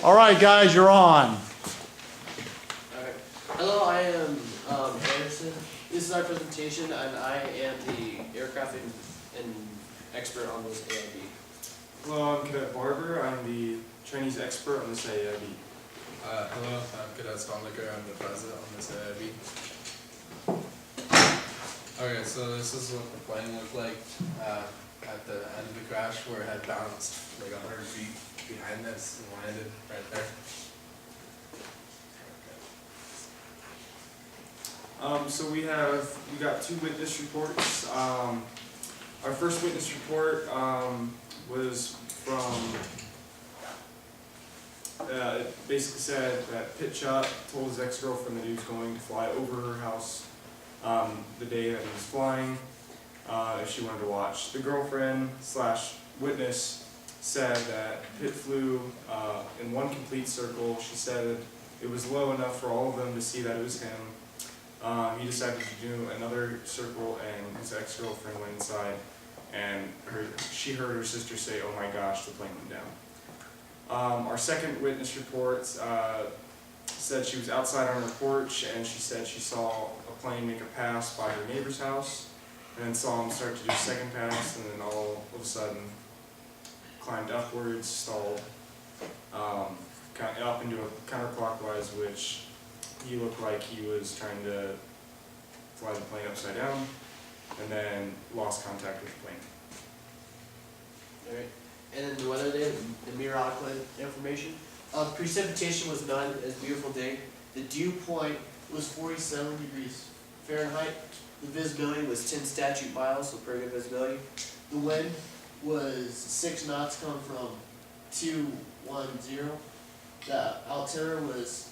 All right, guys, you're on. Alright. Hello, I am Anderson. This is our presentation, and I am the aircraft and expert on this AIB. Hello, I'm Cadet Barber. I'm the Chinese expert on this AIB. Hello, I'm Cadet Stomlicker. I'm the president on this AIB. Okay, so this is what the plane looked like at the end of the crash, where it had bounced like 100 feet behind this and landed right there. So we got two witness reports. Our first witness report was from, it basically said that Pitchot told his ex-girlfriend that he was going to fly over her house the day that he was flying, if she wanted to watch. The girlfriend / witness said that Pitt flew in one complete circle. She said it was low enough for all of them to see that it was him. He decided to do another circle, and his ex-girlfriend went inside, and she heard her sister say, "Oh my gosh, the plane went down." Our second witness report said she was outside on her porch, and she said she saw a plane make a pass by her neighbor's house, and then saw him start to do a second pass, and then all of a sudden climbed upwards, stalled, kind of up into a counterclockwise, which he looked like he was trying to fly the plane upside down, and then lost contact with the plane. Alright. And then the weather day, the meteorological information. Precipitation was none, it was a beautiful day. The dew point was 47 degrees Fahrenheit. The visibility was 10 statute miles, so pretty good visibility. The wind was 6 knots coming from 210. The altimeter was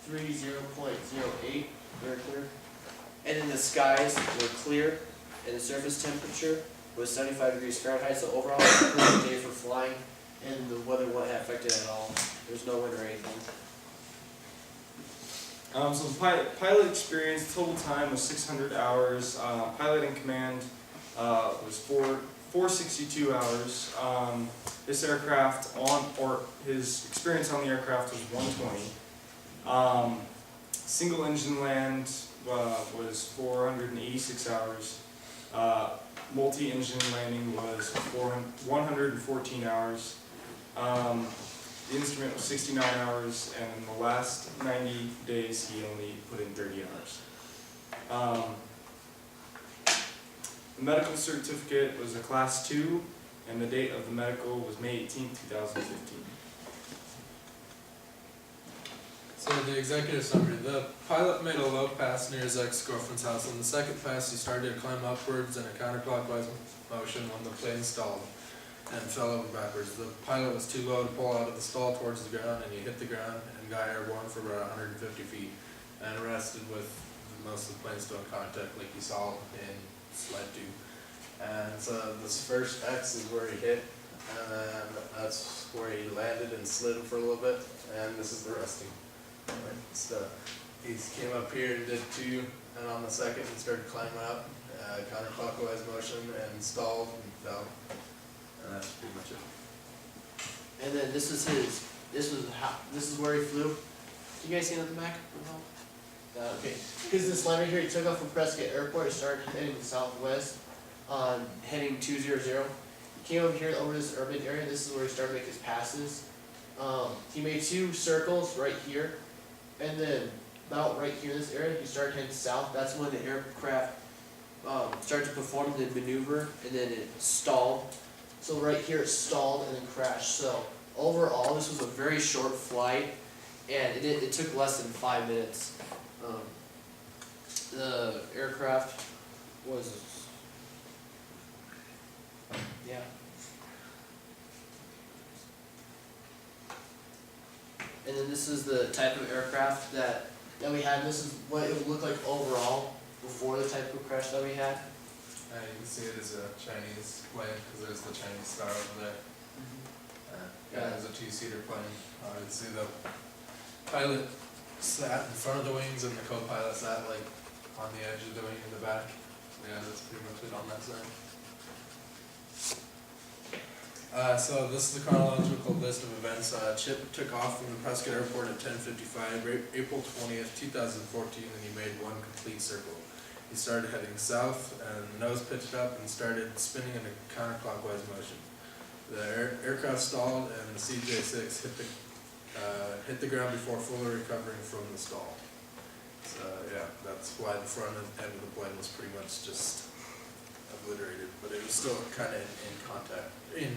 30.08, very clear. And then the skies were clear, and the surface temperature was 75 degrees Fahrenheit, so overall it was a pretty good day for flying, and the weather wasn't affected at all. There's no wind or anything. So the pilot experience, total time was 600 hours. Pilot in command was 462 hours. This aircraft his experience on the aircraft was 120. Single engine land was 486 hours. Multi-engine landing was 114 hours. The instrument was 69 hours, and in the last 90 days he only put in 30 hours. The medical certificate was a Class 2, and the date of the medical was May 18, 2015. So the executive summary: the pilot made a low pass near his ex-girlfriend's house. On the second pass, he started to climb upwards in a counterclockwise motion when the plane stalled and fell over backwards. The pilot was too low to pull out of the stall towards the ground, and he hit the ground and got airborne for about 150 feet and rested with most of the plane still in contact, like you saw in slide 2. And so this first X is where he hit, and then that's where he landed and slid for a little bit, and this is the resting. So he came up here and did 2, and on the second he started climbing up, counterclockwise motion, and stalled and fell. And that's pretty much it. And then this is where he flew. You guys see it on the back? Okay. Because this line right here, he took off from Prescott Airport, he started heading southwest, heading 200. He came over here over this urban area. This is where he started making his passes. He made 2 circles right here, and then about right here in this area, he started heading south. That's when the aircraft started to perform the maneuver, and then it stalled. So right here it stalled and then crashed. So overall, this was a very short flight, and it took less than 5 minutes. The aircraft was, yeah. And then this is the type of aircraft that we had. This is what it would look like overall before the type of crash that we had. You can see it as a Chinese plane because there's the Chinese star over there. Yeah, it's a 2-seater plane. You can see the pilot sat in front of the wings and the co-pilot sat like on the edge of the wing in the back. Yeah, that's pretty much it on that side. So this is the chronological list of events. Chip took off from the Prescott Airport at 10:55, April 20th, 2014, and he made one complete circle. He started heading south, and the nose pitched up and started spinning in a counterclockwise motion. The aircraft stalled, and the CJ06 hit the ground before fully recovering from the stall. So yeah, that's why the front end of the plane was pretty much just obliterated, but it was still kind of in contact. It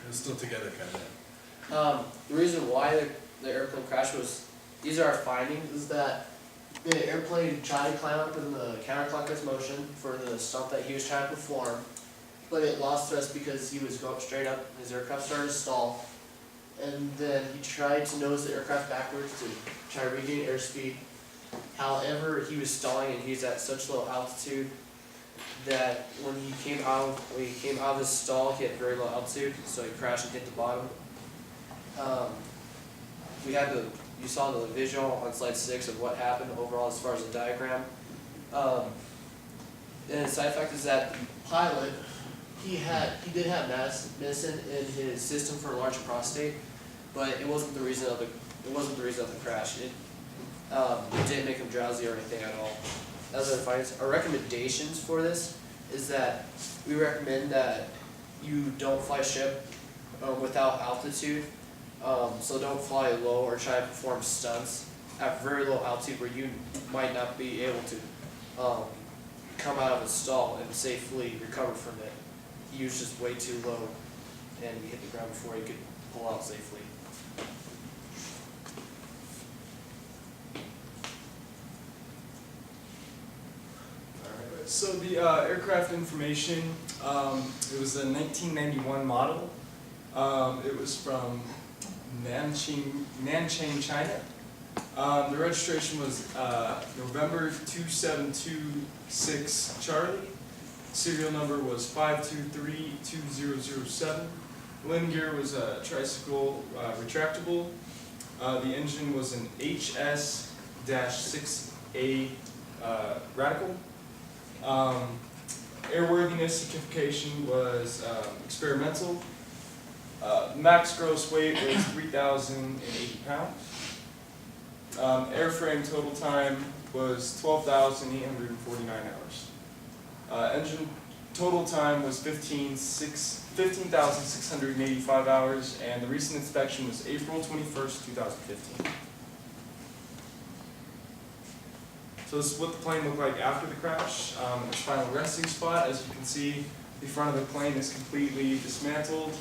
was still together kind of. The reason why the airplane crashed was, these are our findings, is that the airplane tried to climb up in the counterclockwise motion for the stunt that he was trying to perform, but it lost thrust because he was going straight up, his aircraft started to stall, and then he tried to nose the aircraft backwards to try to regain airspeed. However, he was stalling and he was at such low altitude that when he came out of his stall, he had very low altitude, so he crashed and hit the bottom. You saw the visual on slide 6 of what happened overall as far as the diagram. And the side effect is that the pilot, he did have medicine in his system for a large prostate, but it wasn't the reason of the crash. It didn't make him drowsy or anything at all. That's our findings. Our recommendations for this is that we recommend that you don't fly ship without altitude. So don't fly low or try to perform stunts at very low altitude where you might not be able to come out of a stall and safely recover from it. He was just way too low and he hit the ground before he could pull out safely. So the aircraft information, it was a 1991 model. It was from Nanchang, China. The registration was November 2726 Charlie. Serial number was 5232007. Landing gear was a tricycle retractable. The engine was an HS-6A Radical. Airworthiness certification was experimental. Max gross weight was 3,080 pounds. Airframe total time was 12,849 hours. Engine total time was 15,685 hours, and the recent inspection was April 21st, 2015. So this is what the plane looked like after the crash. Its final resting spot, as you can see, the front of the plane is completely dismantled.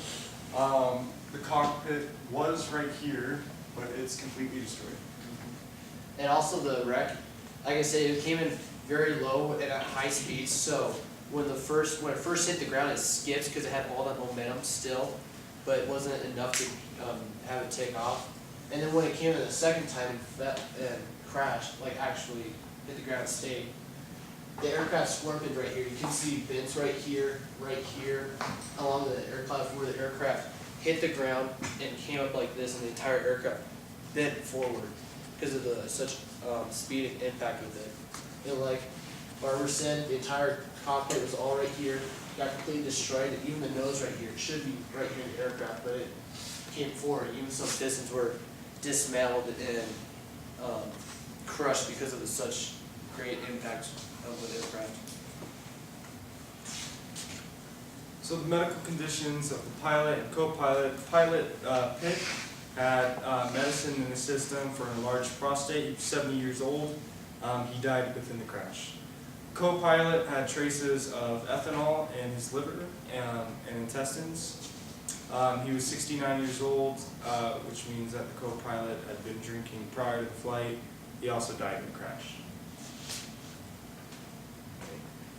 The cockpit was right here, but it's completely destroyed. And also the wreck, like I said, it came in very low and at high speed, so when it first hit the ground, it skipped because it had all that momentum still, but it wasn't enough to have it take off. And then when it came in the second time and crashed, like actually hit the ground and stayed, the aircraft swarped right here. You can see bends right here, along the aircraft where the aircraft hit the ground and came up like this, and the entire aircraft bent forward because of the such speed and impact with it. And like Barbara said, the entire cockpit was all right here, got completely destroyed, and even the nose right here, it should be right here in the aircraft, but it came forward. Even some pistons were dismantled and crushed because of the such great impact of the aircraft. So the medical conditions of the pilot and co-pilot. Pilot Pitt had medicine in his system for an enlarged prostate. He was 70 years old. He died within the crash. Co-pilot had traces of ethanol in his liver and intestines. He was 69 years old, which means that the co-pilot had been drinking prior to the flight. He also died in the crash.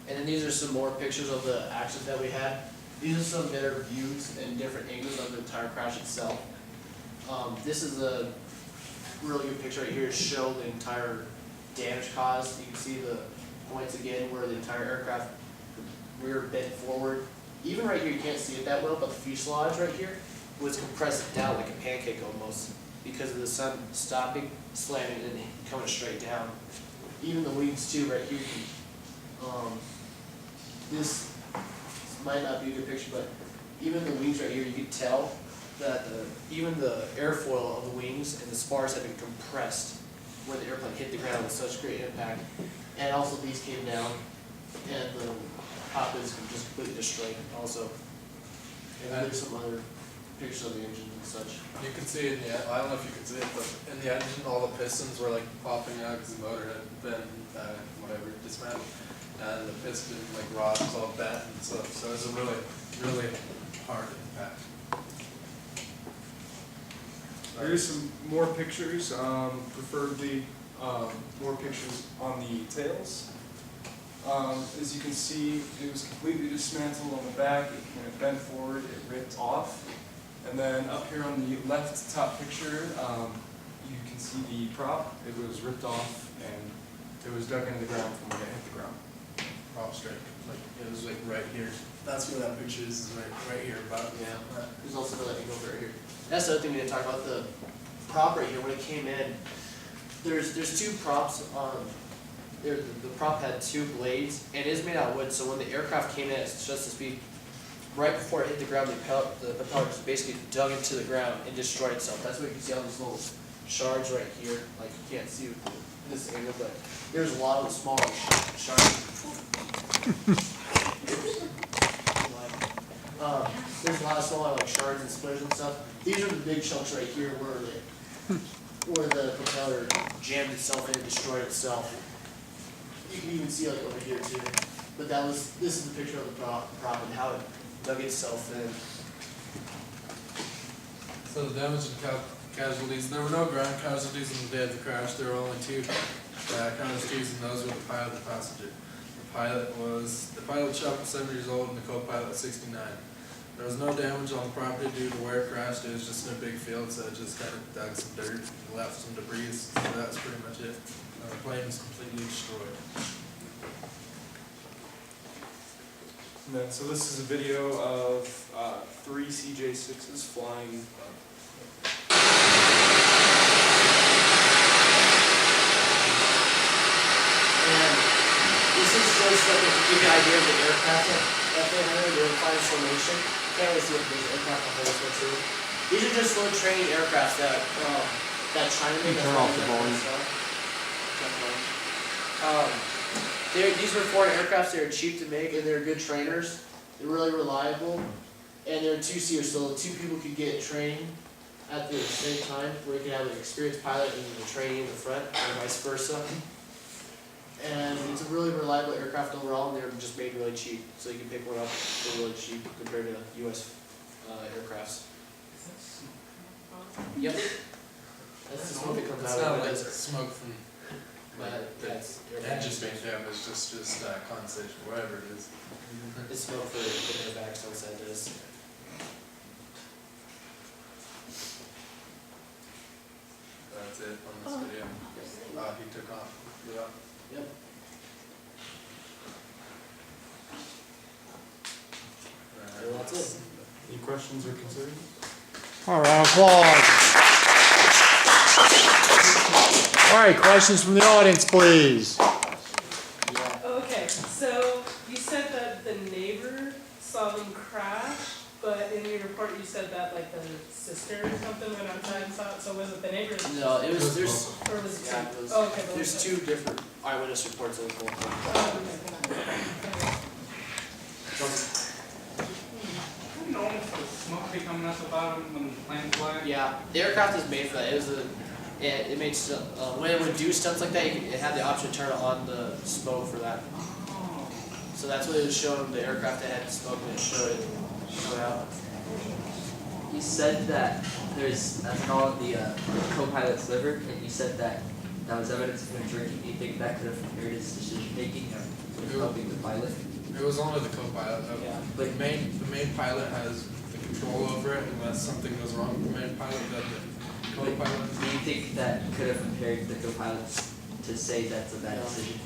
And then these are some more pictures of the accident that we had. These are some better views and different angles of the entire crash itself. This is a really good picture right here to show the entire damage caused. You can see the points again where the entire aircraft rear bent forward. Even right here, you can't see it that well, but the fuselage right here was compressed down like a pancake almost because of the sun stopping, slamming, and coming straight down. Even the wings too, right here. This might not be a good picture, but even the wings right here, you can tell that even the airfoil of the wings and the spars have been compressed where the airplane hit the ground with such great impact. And also these came down, and the top is just completely destroyed also. And there's some other pictures of the engine and such. You can see in the, I don't know if you can see it, but in the engine, all the pistons were like popping out because the motor had been, whatever, dismantled. And the piston, like, rod was all bent and stuff, so it's a really, really hard impact. Here's some more pictures, preferably more pictures on the tails. As you can see, it was completely dismantled on the back. When it bent forward, it ripped off. And then up here on the left top picture, you can see the prop. It was ripped off and it was dug into the ground from when it hit the ground. Prop straight, like, it was like right here. That's where that picture is right here, about. Yeah, there's also another angle right here. That's the other thing we didn't talk about, the prop right here, when it came in, there's two props on, the prop had two blades, and it is made out of wood, so when the aircraft came in at just the speed, right before it hit the ground, the propeller just basically dug into the ground and destroyed itself. That's what you can see all these little shards right here, like you can't see with this angle, but there's a lot of small shards. There's a lot of small like shards and splinters and stuff. These are the big chunks right here where the propeller jammed itself in and destroyed itself. You can even see like over here too. But this is the picture of the prop and how it dug itself in. So the damage and casualties, there were no ground casualties on the day of the crash. There were only two casualties, and those were the pilot and the passenger. The pilot shot was 7 years old and the co-pilot was 69. There was no damage on the property due to where it crashed. It was just in a big field, so it just kind of dug some dirt and left some debris. So that's pretty much it. The plane was completely destroyed. And then, so this is a video of 3 CJ6s flying. And this is just like to give you an idea of the aircraft that they had. They were flying formation. Can't really see what these aircraft are holding for too. These are just slow training aircraft that China made. Turn off the volume. These were foreign aircraft. They were cheap to make and they're good trainers. They're really reliable, and they're two-seaters, so two people could get training at the same time, where you can have an experienced pilot and the training in the front, or vice versa. And it's a really reliable aircraft overall, and they're just made really cheap, so you can pick one up for really cheap compared to U.S. Aircrafts. Yep. That's the smoke that comes It's out not of like it. smoke from The engine being damaged, just condensation, whatever it is. It's smoke for the airbags outside this. That's it on this video. He took off. Yeah. Yep. So that's it. Any questions or concerns? All right, applause. All right, questions from the audience, please. Yeah. Okay, so you said that the neighbor saw them crash, but in your report you said that like the sister or something went outside and saw it, so was it the neighbor? No, it was Or was it? yeah, it was, Oh, okay. there's two different eyewitness reports of the whole thing. Normal for the smoke be coming out the bottom when the planes fly? Yeah, the aircraft is made for that. It made when it would do stunts like that, it had the option to turn on the smoke for that. Oh. So that's what it was showing the aircraft that had smoke and it showed it come out. You said that there's ethanol in the co-pilot's liver, and you said that that was evidence of him drinking. Do you think that could have impaired his decision making of helping the pilot? It was only the co-pilot. Yeah. The main pilot has the control over it, unless something goes wrong with the main pilot, then the co-pilot. Do you think that could have impaired the co-pilot to say that's a bad No. decision?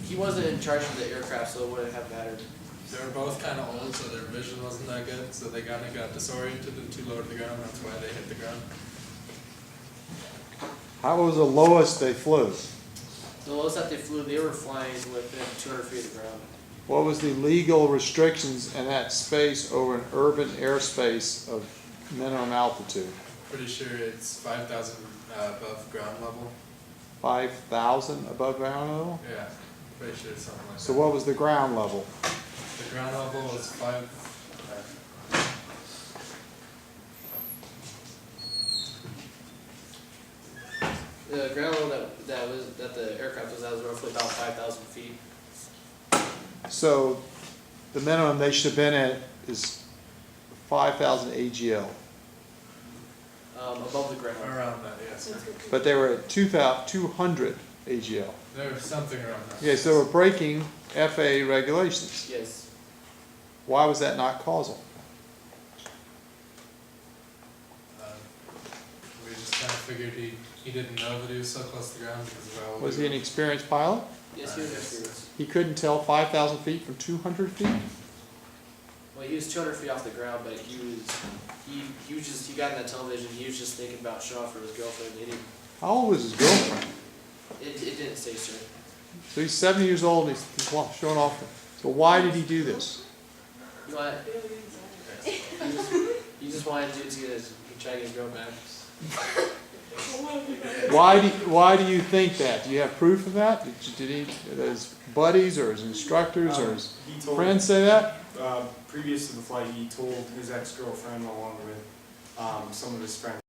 He wasn't in charge of the aircraft, so it wouldn't have mattered. They were both kind of old, so their vision wasn't that good, so they kind of got disoriented and too low to the ground. That's why they hit the ground. How was the lowest they flew? The lowest that they flew, they were flying within 200 feet of the ground. What was the legal restrictions in that space over an urban airspace of minimum altitude? Pretty sure it's 5,000 above ground level. 5,000 above ground level? Yeah, pretty sure it's something like that. So what was the ground level? The ground level was 5. The ground level that the aircraft was at was roughly about 5,000 feet. So the minimum they should have been at is 5,000 AGL, Above the ground. Around that, yes. but they were at 200 AGL. There was something around that. Okay, so we're breaking FAA regulations. Yes. Why was that not causal? We just kind of figured he didn't know that he was so close to the ground because of how Was he an experienced pilot? Yes, he was experienced. He couldn't tell 5,000 feet from 200 feet? Well, he was 200 feet off the ground, but he got in that television. He was just thinking about showing off for his girlfriend. He didn't. How old was his girlfriend? It didn't say, sir. So he's 70 years old and he's showing off. So why did he do this? You know what? He just wanted to try to get his girl back. Why do you think that? Do you have proof of that? Did his buddies or his instructors or his He told, friends say that? previous to the flight, he told his ex-girlfriend along with some of his friends